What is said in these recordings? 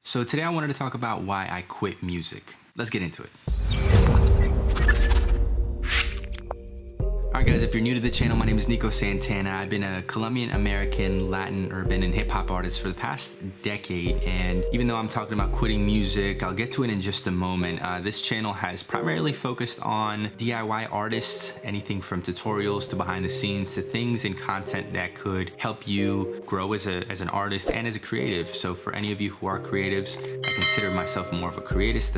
So today I wanted to talk about why I quit music. Let's get into it. Alright guys, if you're new to the channel, my name is Nico Santana. I've been a Colombian American, Latin, urban, and hip hop artist for the past decade. And even though I'm talking about quitting music, I'll get to it in just a moment. This channel has primarily focused on DIY artists, anything from tutorials to behind the scenes to things and content that could help you grow as an artist and as a creative. So for any of you who are creatives, I consider myself more of a creative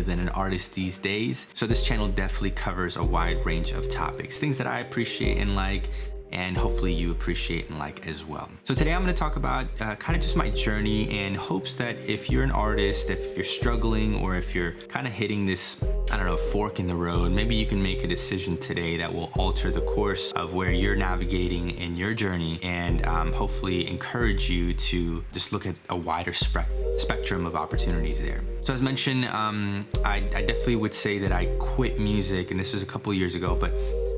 than an artist these days. So this channel definitely covers a wide range of topics, things that I appreciate and like, and hopefully you appreciate and like as well. So today I'm going to talk about kind of just my journey in hopes that if you're an artist, if you're struggling, or if you're kind of hitting this, I don't know, fork in the road, maybe you can make a decision today that will alter the course of where you're navigating in your journey, and hopefully encourage you to just look at a wider spectrum of opportunities there. So as mentioned, I definitely would say that I quit music, and this was a couple years ago, but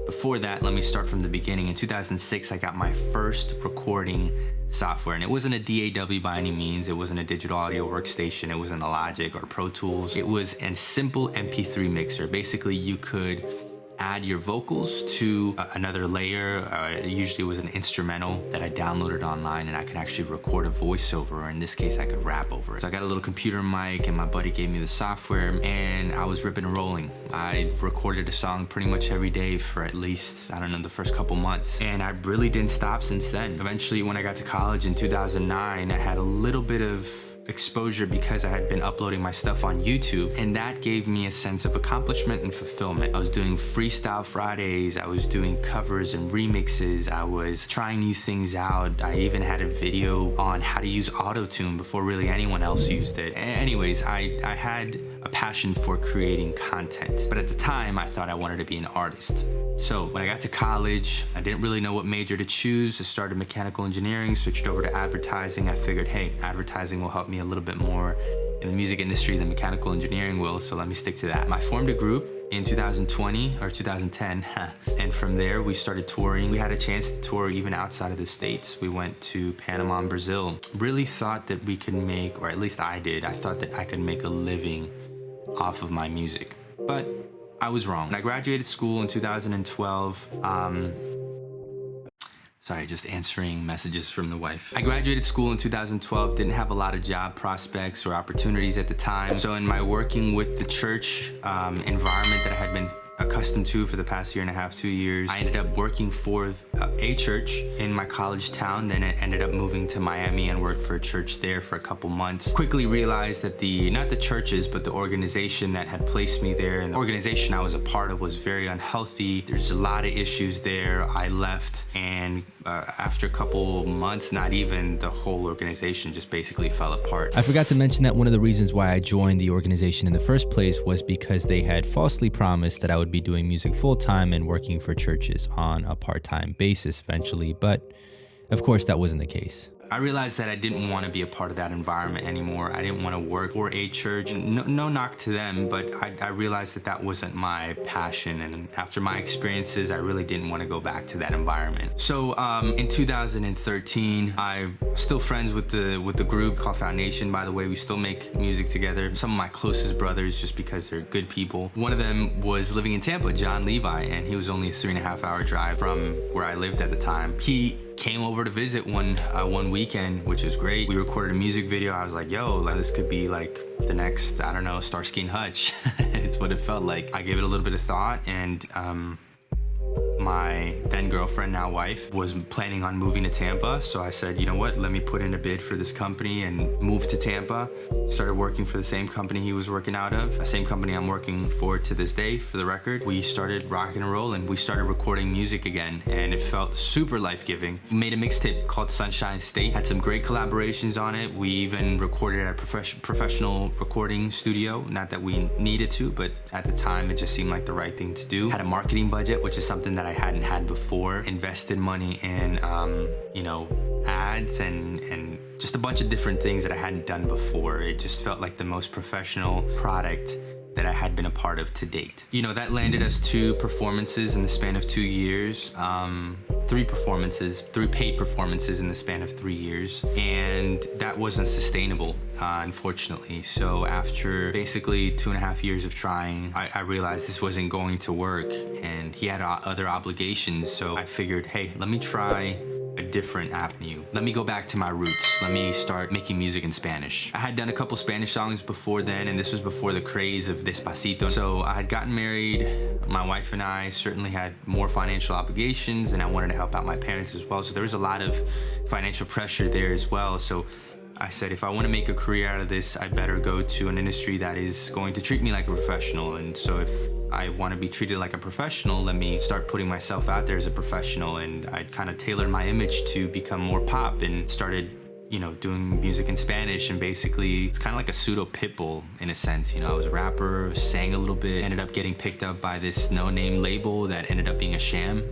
before that, let me start from the beginning. In 2006, I got my first recording software, and it wasn't a DAW by any means. It wasn't a digital audio workstation. It wasn't a Logic or Pro Tools. It was a simple MP3 mixer. Basically, you could add your vocals to another layer. Usually it was an instrumental that I downloaded online, and I could actually record a voiceover, or in this case I could rap over it. So I got a little computer mic, and my buddy gave me the software, and I was ripping and rolling. I recorded a song pretty much every day for at least, I don't know, the first couple months, and I really didn't stop since then. Eventually, when I got to college in 2009, I had a little bit of exposure because I had been uploading my stuff on YouTube, and that gave me a sense of accomplishment and fulfillment. I was doing freestyle Fridays, I was doing covers and remixes, I was trying new things out. I even had a video on how to use auto-tune before really anyone else used it. Anyways, I had a passion for creating content, but at the time I thought I wanted to be an artist. So when I got to college, I didn't really know what major to choose. I started mechanical engineering, switched over to advertising. I figured, hey, advertising will help me a little bit more in the music industry than mechanical engineering will, so let me stick to that. I formed a group in 2020 or 2010, and from there we started touring. We had a chance to tour even outside of the States. We went to Panama and Brazil. Really thought that we could make, or at least I did, I thought that I could make a living off of my music, but I was wrong. I graduated school in 2012. Sorry, just answering messages from the wife. I graduated school in 2012, didn't have a lot of job prospects or opportunities at the time. So in my working with the church environment that I had been accustomed to for the past year and a half, 2 years, I ended up working for a church in my college town. Then it ended up moving to Miami and worked for a church there for a couple months. Quickly realized that not the churches, but the organization that had placed me there, and the organization I was a part of, was very unhealthy. There's a lot of issues there. I left, and after a couple months, not even, the whole organization just basically fell apart. I forgot to mention that one of the reasons why I joined the organization in the first place was because they had falsely promised that I would be doing music full-time and working for churches on a part-time basis eventually, but of course that wasn't the case. I realized that I didn't want to be a part of that environment anymore. I didn't want to work for a church. No knock to them, but I realized that that wasn't my passion. And after my experiences, I really didn't want to go back to that environment. So in 2013, I'm still friends with the group called Foundation. By the way, we still make music together. Some of my closest brothers, just because they're good people. One of them was living in Tampa, John Levi, and he was only a 3.5-hour drive from where I lived at the time. He came over to visit one weekend, which was great. We recorded a music video. I was like, yo, this could be like the next, I don't know, Starsky and Hutch. It's what it felt like. I gave it a little bit of thought, and my then girlfriend, now wife, was planning on moving to Tampa. So I said, you know what, let me put in a bid for this company and move to Tampa. Started working for the same company he was working out of, the same company I'm working for to this day, for the record. We started rocking and rolling. We started recording music again, and it felt super life-giving. Made a mixtape called Sunshine State. Had some great collaborations on it. We even recorded at a professional recording studio. Not that we needed to, but at the time it just seemed like the right thing to do. Had a marketing budget, which is something that I hadn't had before. Invested money in ads and just a bunch of different things that I hadn't done before. It just felt like the most professional product that I had been a part of to date. You know, that landed us 2 performances in the span of 2 years, 3 paid performances in the span of 3 years, and that wasn't sustainable, unfortunately. So after basically 2.5 years of trying, I realized this wasn't going to work, and he had other obligations. So I figured, hey, let me try a different avenue. Let me go back to my roots. Let me start making music in Spanish. I had done a couple Spanish songs before then, and this was before the craze of Despacito. So I had gotten married. My wife and I certainly had more financial obligations, and I wanted to help out my parents as well. So there was a lot of financial pressure there as well. So I said, if I want to make a career out of this, I better go to an industry that is going to treat me like a professional. And so if I want to be treated like a professional, let me start putting myself out there as a professional. And I kind of tailored my image to become more pop and started, you know, doing music in Spanish. And basically it's kind of like a pseudo Pitbull in a sense. You know, I was a rapper, sang a little bit, ended up getting picked up by this no-name label that ended up being a sham.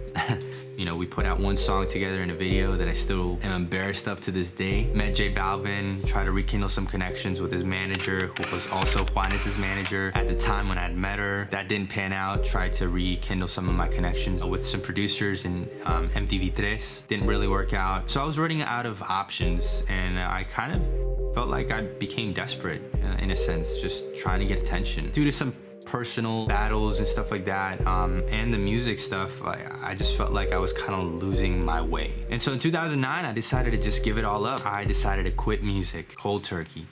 You know, we put out 1 song together in a video that I still am embarrassed of to this day. Met J Balvin, tried to rekindle some connections with his manager, who was also Juanes' manager at the time when I'd met her. That didn't pan out. Tried to rekindle some of my connections with some producers in MTV3. Didn't really work out. So I was running out of options, and I kind of felt like I became desperate in a sense, just trying to get attention. Due to some personal battles and stuff like that, and the music stuff, I just felt like I was kind of losing my way. And so in 2009, I decided to just give it all up. I decided to quit music, cold turkey.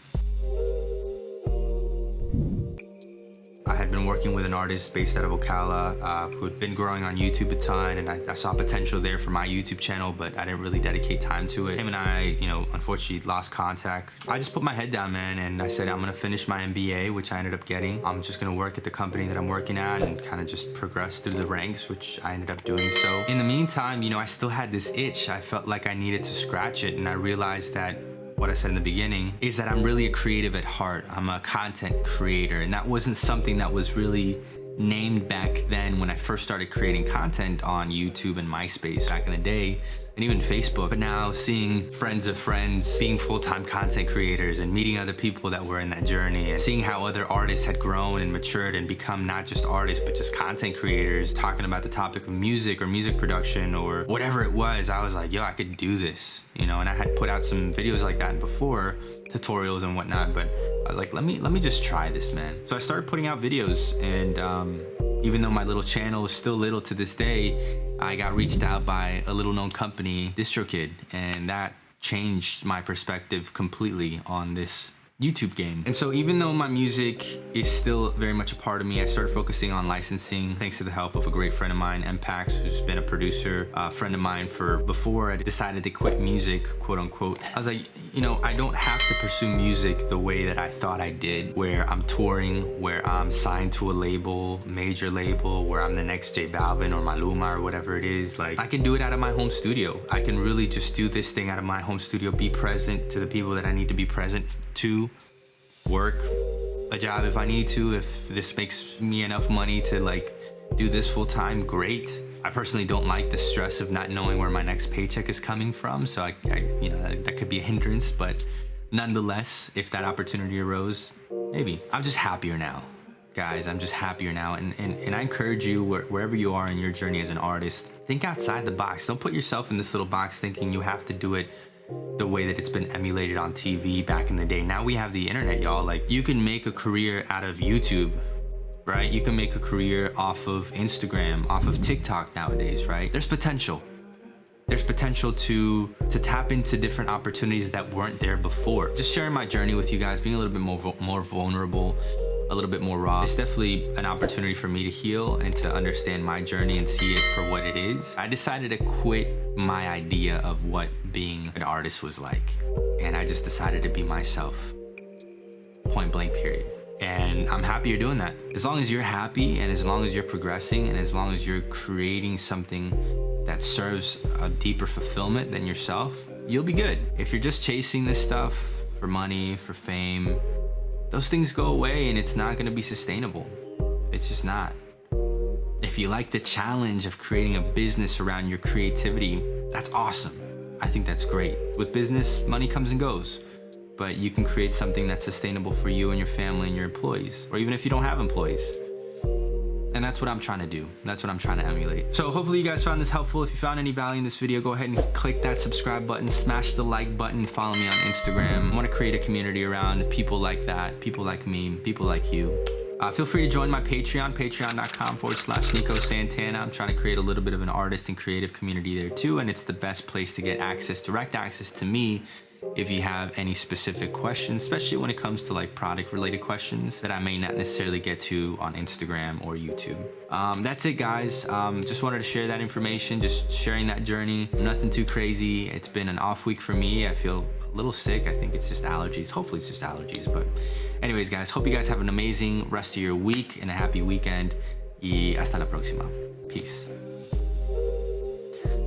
I had been working with an artist based out of Ocala who had been growing on YouTube a ton, and I saw potential there for my YouTube channel, but I didn't really dedicate time to it. Him and I, you know, unfortunately lost contact. I just put my head down, man, and I said, I'm gonna finish my MBA, which I ended up getting. I'm just gonna work at the company that I'm working at and kind of just progress through the ranks, which I ended up doing so. In the meantime, you know, I still had this itch. I felt like I needed to scratch it, and I realized that what I said in the beginning is that I'm really a creative at heart. I'm a content creator, and that wasn't something that was really named back then when I first started creating content on YouTube and MySpace back in the day, and even Facebook. But now seeing friends of friends being full-time content creators and meeting other people that were in that journey, and seeing how other artists had grown and matured and become not just artists but just content creators, talking about the topic of music or music production or whatever it was, I was like, yo, I could do this, you know. And I had put out some videos like that before, tutorials and whatnot, but I was like, let me just try this, man. So I started putting out videos, and even though my little channel is still little to this day, I got reached out by a little known company, DistroKid, and that changed my perspective completely on this YouTube game. And so even though my music is still very much a part of me, I started focusing on licensing thanks to the help of a great friend of mine, Mpax, who's been a producer, a friend of mine for before I decided to quit music, quote unquote. I was like, you know, I don't have to pursue music the way that I thought I did, where I'm touring, where I'm signed to a label, major label, where I'm the next J Balvin or Maluma or whatever it is. Like, I can do it out of my home studio. I can really just do this thing out of my home studio, be present to the people that I need to be present to, work a job if I need to. If this makes me enough money to like do this full time, great. I personally don't like the stress of not knowing where my next paycheck is coming from, so I you know, that could be a hindrance, but nonetheless, if that opportunity arose, maybe. I'm just happier now, guys. I'm just happier now, and I encourage you, wherever you are in your journey as an artist, think outside the box. Don't put yourself in this little box thinking you have to do it the way that it's been emulated on TV back in the day. Now we have the internet, y'all. Like, you can make a career out of YouTube, right? You can make a career off of Instagram, off of TikTok nowadays, right? There's potential. There's potential to tap into different opportunities that weren't there before. Just sharing my journey with you guys, being a little bit more vulnerable, a little bit more raw. It's definitely an opportunity for me to heal and to understand my journey and see it for what it is. I decided to quit my idea of what being an artist was like, and I just decided to be myself, point blank, period. And I'm happier doing that. As long as you're happy, and as long as you're progressing, and as long as you're creating something that serves a deeper fulfillment than yourself, you'll be good. If you're just chasing this stuff for money, for fame, those things go away and it's not gonna be sustainable. It's just not. If you like the challenge of creating a business around your creativity, that's awesome. I think that's great. With business, money comes and goes. but you can create something that's sustainable for you and your family and your employees, or even if you don't have employees. And that's what I'm trying to do. That's what I'm trying to emulate. So hopefully you guys found this helpful. If you found any value in this video, go ahead and click that subscribe button, smash the like button, follow me on Instagram. I want to create a community around people like that, people like me, people like you. Feel free to join my Patreon, patreon.com/Nico Santana. I'm trying to create a little bit of an artist and creative community there too, and it's the best place to get access, direct access to me if you have any specific questions, especially when it comes to like product related questions that I may not necessarily get to on Instagram or YouTube. That's it, guys. Just wanted to share that information, just sharing that journey. Nothing too crazy. It's been an off week for me. I feel a little sick. I think it's just allergies. Hopefully it's just allergies. But anyways, guys, hope you guys have an amazing rest of your week and a happy weekend. Y hasta la próxima. Peace.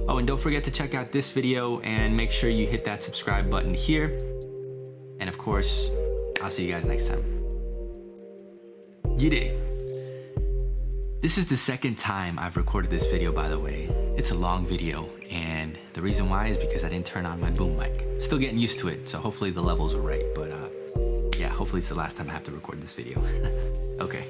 Oh, and don't forget to check out this video and make sure you hit that subscribe button here. And of course, I'll see you guys next time. Yide. This is the second time I've recorded this video, by the way. It's a long video, and the reason why is because I didn't turn on my boom mic. Still getting used to it, so hopefully the levels are right, but yeah, hopefully it's the last time I have to record this video. Okay.